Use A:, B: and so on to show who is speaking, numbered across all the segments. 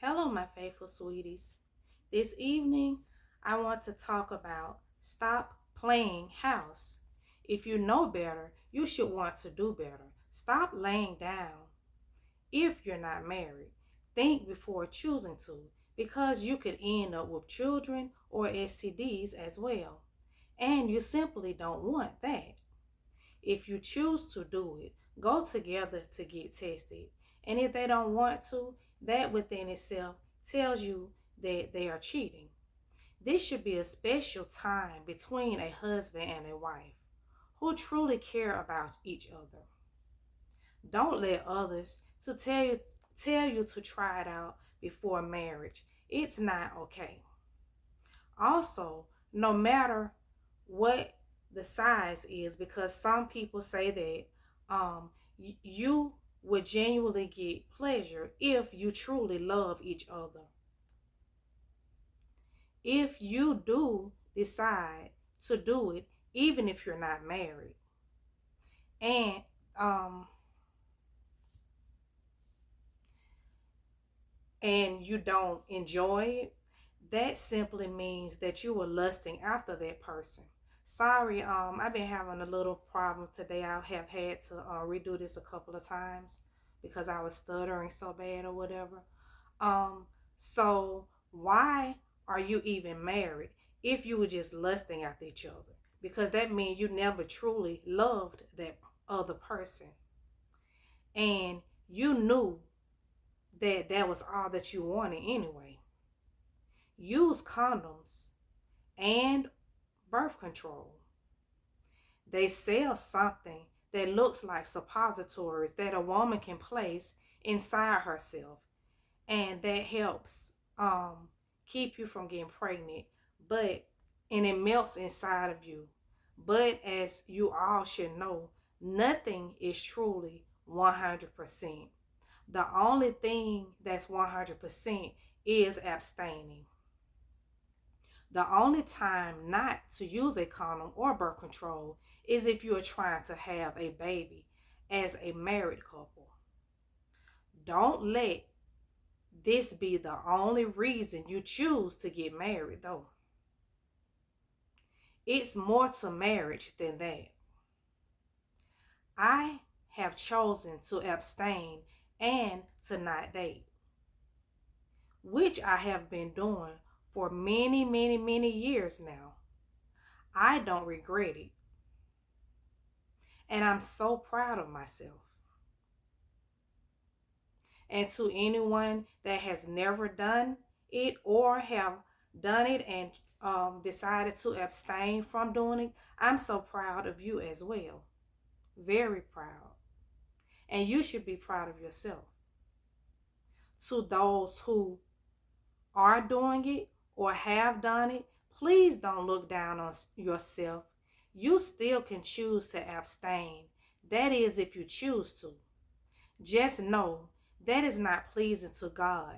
A: Hello, my faithful sweeties. This evening, I want to talk about stop playing house. If you know better, you should want to do better. Stop laying down if you're not married. Think before choosing to, because you could end up with children or STDs as well. And you simply don't want that. If you choose to do it, go together to get tested. And if they don't want to, that within itself tells you that they are cheating. This should be a special time between a husband and a wife who truly care about each other. Don't let others to tell you to try it out before marriage. It's not okay. Also, no matter what the size is, because some people say that you would genuinely get pleasure if you truly love each other. If you do decide to do it, even if you're not married, and um you don't enjoy it, that simply means that you were lusting after that person. Sorry, I've been having a little problem today. I have had to redo this a couple of times because I was stuttering so bad or whatever. Um, so why are you even married if you were just lusting after each other? Because that means you never truly loved that other person, and you knew that that was all that you wanted anyway. Use condoms and birth control. They sell something that looks like suppositories that a woman can place inside herself, and that helps keep you from getting pregnant, but and it melts inside of you. But as you all should know, nothing is truly 100%. The only thing that's 100% is abstaining. The only time not to use a condom or birth control is if you are trying to have a baby as a married couple. Don't let this be the only reason you choose to get married, though. It's more to marriage than that. I have chosen to abstain and to not date, which I have been doing for many, many, many years now. I don't regret it, and I'm so proud of myself. And to anyone that has never done it or have done it and decided to abstain from doing it, I'm so proud of you as well. Very proud. And you should be proud of yourself. To those who are doing it or have done it, please don't look down on yourself. You still can choose to abstain. That is, if you choose to. Just know that is not pleasing to God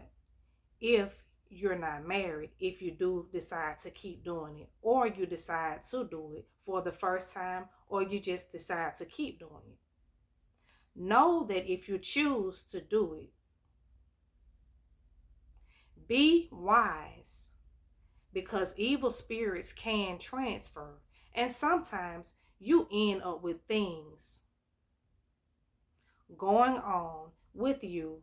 A: if you're not married, if you do decide to keep doing it, or you decide to do it for the first time, or you just decide to keep doing it. Know that if you choose to do it, be wise, because evil spirits can transfer, and sometimes you end up with things going on with you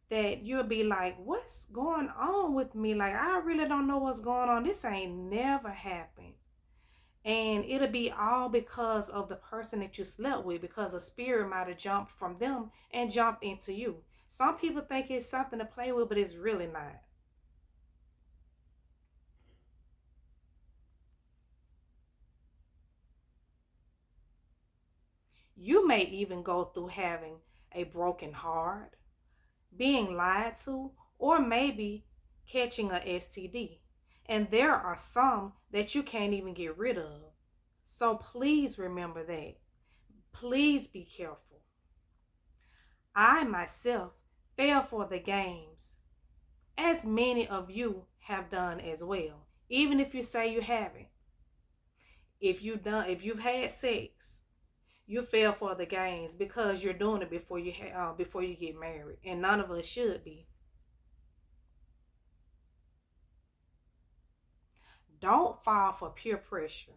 A: that you'll be like, what's going on with me? Like, I really don't know what's going on. This ain't never happened. And it'll be all because of the person that you slept with, because a spirit might have jumped from them and jumped into you. Some people think it's something to play with, but it's really not. You may even go through having a broken heart, being lied to, or maybe catching a STD. And there are some that you can't even get rid of. So please remember that. Please be careful. I myself fell for the games, as many of you have done as well. Even if you say you haven't. If you've had sex, you fell for the games because you're doing it before you get married, and none of us should be. Don't fall for peer pressure.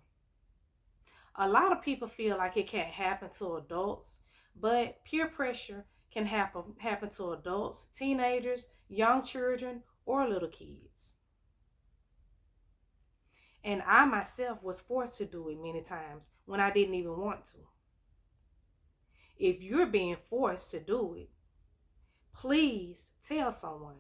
A: A lot of people feel like it can't happen to adults, but peer pressure can happen to adults, teenagers, young children, or little kids. And I myself was forced to do it many times when I didn't even want to. If you're being forced to do it, please tell someone.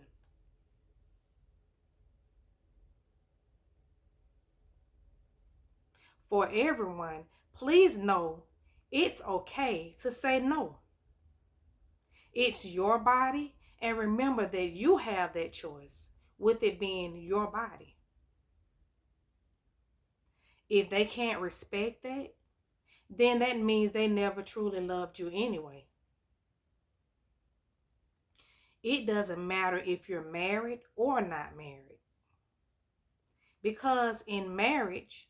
A: For everyone, please know it's okay to say no. It's your body, and remember that you have that choice with it being your body. If they can't respect that, then that means they never truly loved you anyway. It doesn't matter if you're married or not married. Because in marriage,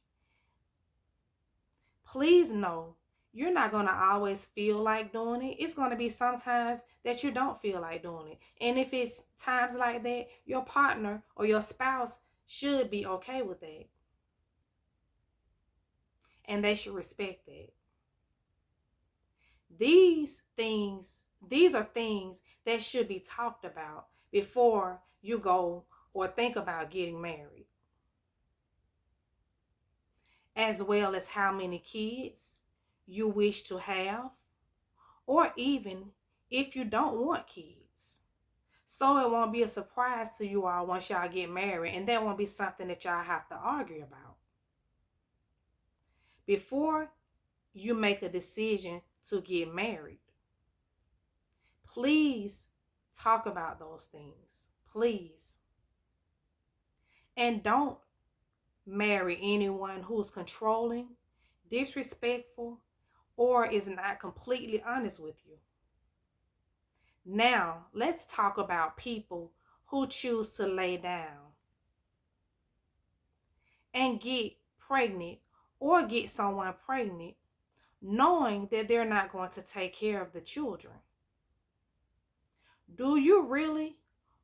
A: please know you're not going to always feel like doing it. It's going to be sometimes that you don't feel like doing it. And if it's times like that, your partner or your spouse should be okay with that. And they should respect that. These are things that should be talked about before you go or think about getting married. As well as how many kids you wish to have, or even if you don't want kids. So it won't be a surprise to you all once y'all get married, and that won't be something that y'all have to argue about. Before you make a decision to get married, please talk about those things. Please. And don't marry anyone who's controlling, disrespectful, or is not completely honest with you. Now, let's talk about people who choose to lay down and get pregnant or get someone pregnant knowing that they're not going to take care of the children. Do you really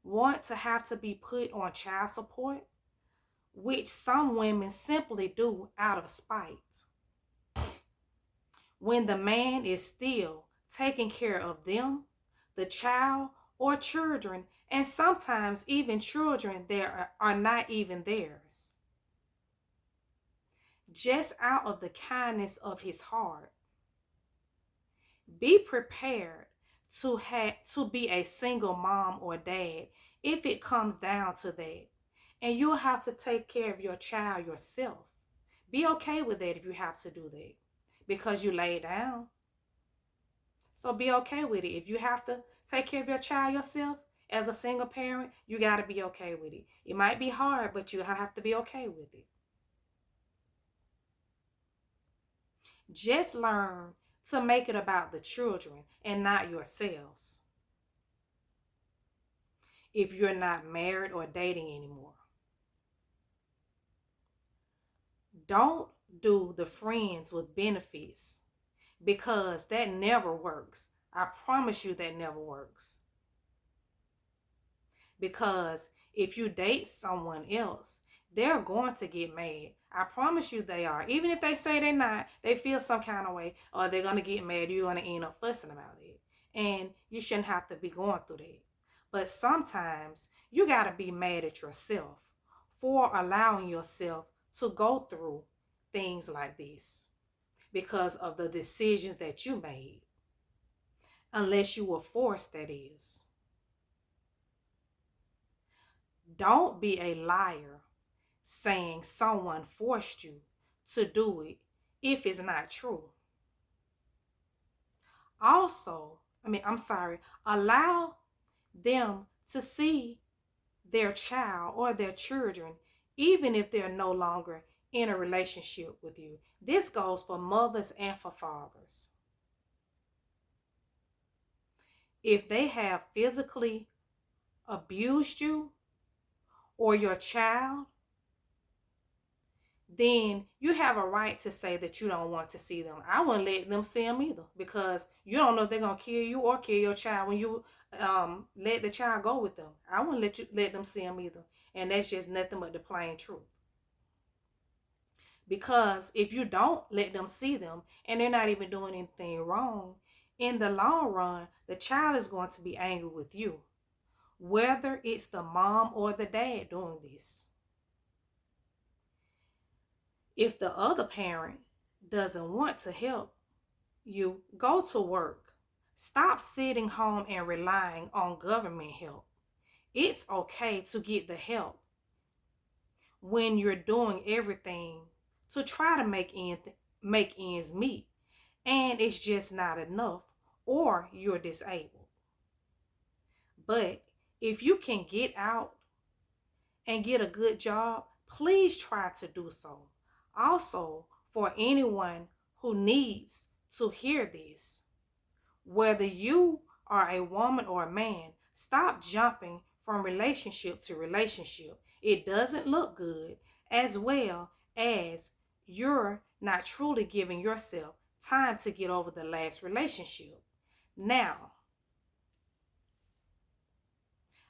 A: want to have to be put on child support, which some women simply do out of spite, when the man is still taking care of them, the child, or children, and sometimes even children that are not even theirs, just out of the kindness of his heart? Be prepared to be a single mom or dad if it comes down to that. And you'll have to take care of your child yourself. Be okay with that if you have to do that, because you lay down. So be okay with it. If you have to take care of your child yourself as a single parent, you got to be okay with it. It might be hard, but you have to be okay with it. Just learn to make it about the children and not yourselves if you're not married or dating anymore. Don't do the friends with benefits, because that never works. I promise you that never works. Because if you date someone else, they're going to get mad. I promise you they are. Even if they say they're not, they feel some kind of way, or they're going to get mad. You're going to end up fussing about it. And you shouldn't have to be going through that. But sometimes you got to be mad at yourself for allowing yourself to go through things like this because of the decisions that you made. Unless you were forced, that is. Don't be a liar saying someone forced you to do it if it's not true. Also, allow them to see their child or their children, even if they're no longer in a relationship with you. This goes for mothers and for fathers. If they have physically abused you or your child, then you have a right to say that you don't want to see them. I wouldn't let them see them either, because you don't know if they're going to kill you or kill your child when you let the child go with them. I wouldn't let them see them either. And that's just nothing but the plain truth. Because if you don't let them see them and they're not even doing anything wrong, in the long run, the child is going to be angry with you, whether it's the mom or the dad doing this. If the other parent doesn't want to help you, go to work. Stop sitting home and relying on government help. It's okay to get the help when you're doing everything to try to make ends meet and it's just not enough or you're disabled. But if you can get out and get a good job, please try to do so. Also, for anyone who needs to hear this, whether you are a woman or a man, stop jumping from relationship to relationship. It doesn't look good, as well as you're not truly giving yourself time to get over the last relationship. Now,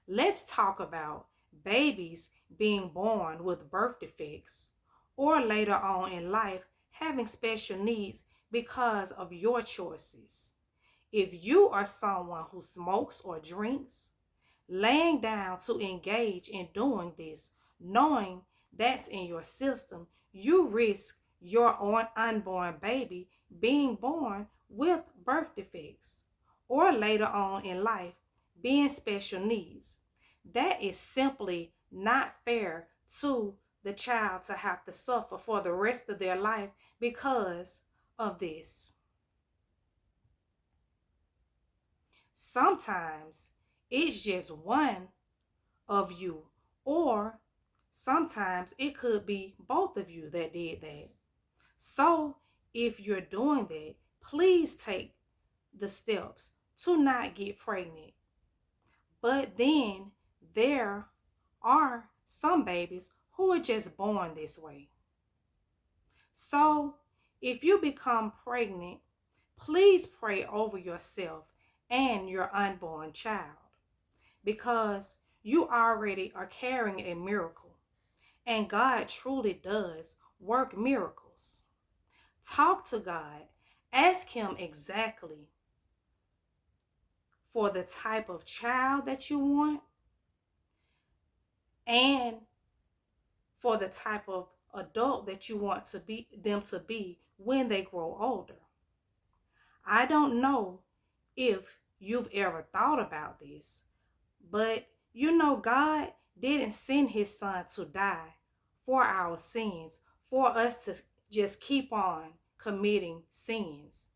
A: let's talk about babies being born with birth defects or later on in life having special needs because of your choices. If you are someone who smokes or drinks, laying down to engage in doing this, knowing that's in your system, you risk your unborn baby being born with birth defects or later on in life being special needs. That is simply not fair to the child to have to suffer for the rest of their life because of this. Sometimes it's just one of you, or sometimes it could be both of you that did that. So if you're doing that, please take the steps to not get pregnant. But then there are some babies who are just born this way. So if you become pregnant, please pray over yourself and your unborn child, because you already are carrying a miracle, and God truly does work miracles. Talk to God. Ask Him exactly for the type of child that you want and for the type of adult that you want them to be when they grow older. I don't know if you've ever thought about this, but God didn't send His Son to die for our sins, for us to just keep on committing sins.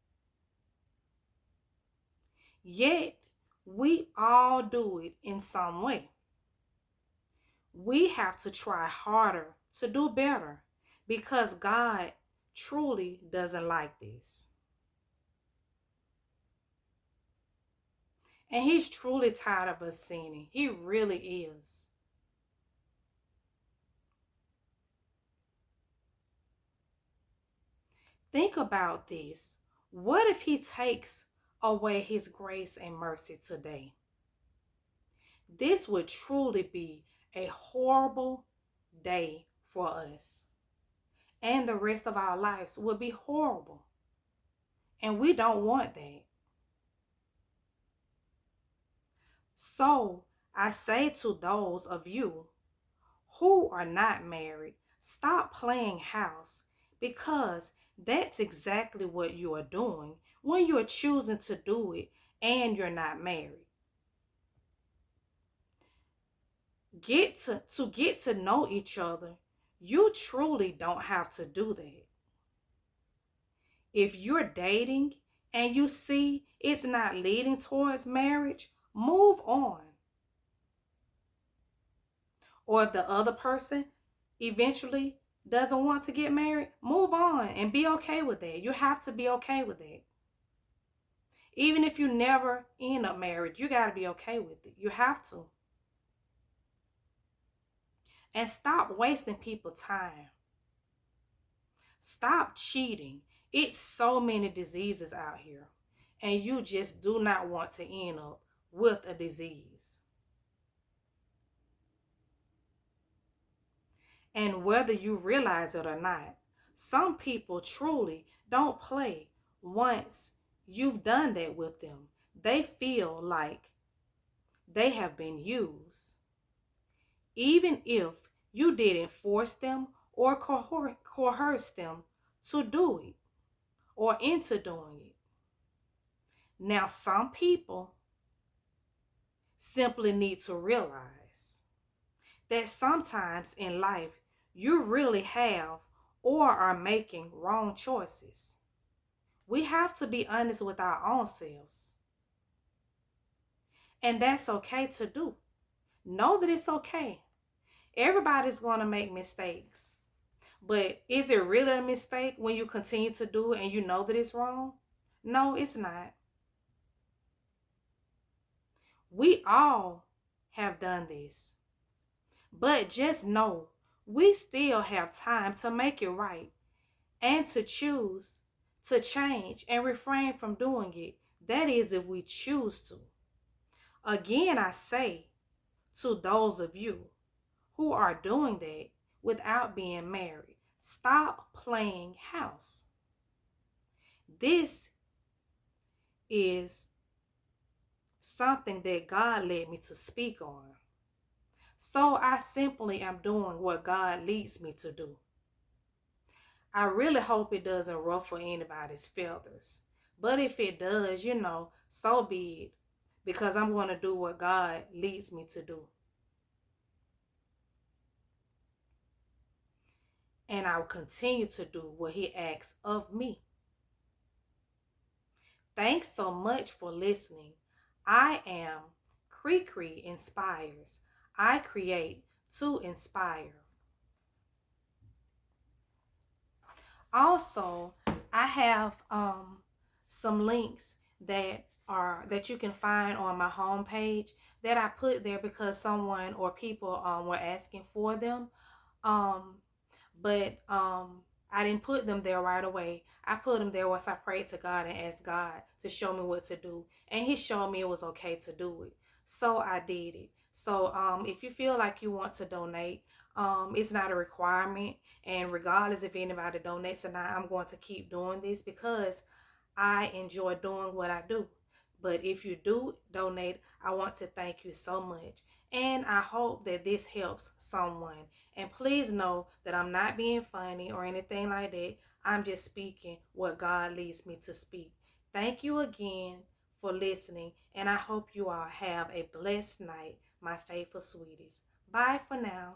A: Yet, we all do it in some way. We have to try harder to do better because God truly doesn't like this. And He's truly tired of us sinning. He really is. Think about this. What if He takes away His grace and mercy today? This would truly be a horrible day for us. And the rest of our lives would be horrible. And we don't want that. So I say to those of you who are not married, stop playing house, because that's exactly what you are doing when you're choosing to do it and you're not married. Get to know each other. You truly don't have to do that. If you're dating and you see it's not leading towards marriage, move on. Or if the other person eventually doesn't want to get married, move on and be okay with that. You have to be okay with that. Even if you never end up married, you got to be okay with it. You have to. And stop wasting people's time. Stop cheating. It's so many diseases out here, and you just do not want to end up with a disease. And whether you realize it or not, Some people truly don't play once you've done that with them. They feel like they have been used. Even if you didn't force them or coerce them to do it or into doing it. Now, some people simply need to realize that sometimes in life you really have or are making wrong choices. We have to be honest with our own selves. And that's okay to do. Know that it's okay. Everybody's going to make mistakes. But is it really a mistake when you continue to do it and you know that it's wrong? No, it's not. We all have done this. But just know we still have time to make it right and to choose to change and refrain from doing it. That is, if we choose to. Again, I say to those of you who are doing that without being married, stop playing house. This is something that God led me to speak on. So I simply am doing what God leads me to do. I really hope it doesn't ruffle anybody's feathers. But if it does, so be it. Because I'm going to do what God leads me to do. And I'll continue to do what He asks of me. Thanks so much for listening. I am Cre-cre Inspires. I create to inspire. Also, I have some links that you can find on my homepage that I put there because someone or people were asking for them. Um, but I didn't put them there right away. I put them there once I prayed to God and asked God to show me what to do, and He showed me it was okay to do it. So I did it. So if you feel like you want to donate, it's not a requirement, and regardless if anybody donates or not, I'm going to keep doing this because I enjoy doing what I do. But if you do donate, I want to thank you so much. And I hope that this helps someone. And please know that I'm not being funny or anything like that. I'm just speaking what God leads me to speak. Thank you again for listening. And I hope you all have a blessed night, my faithful sweeties. Bye for now.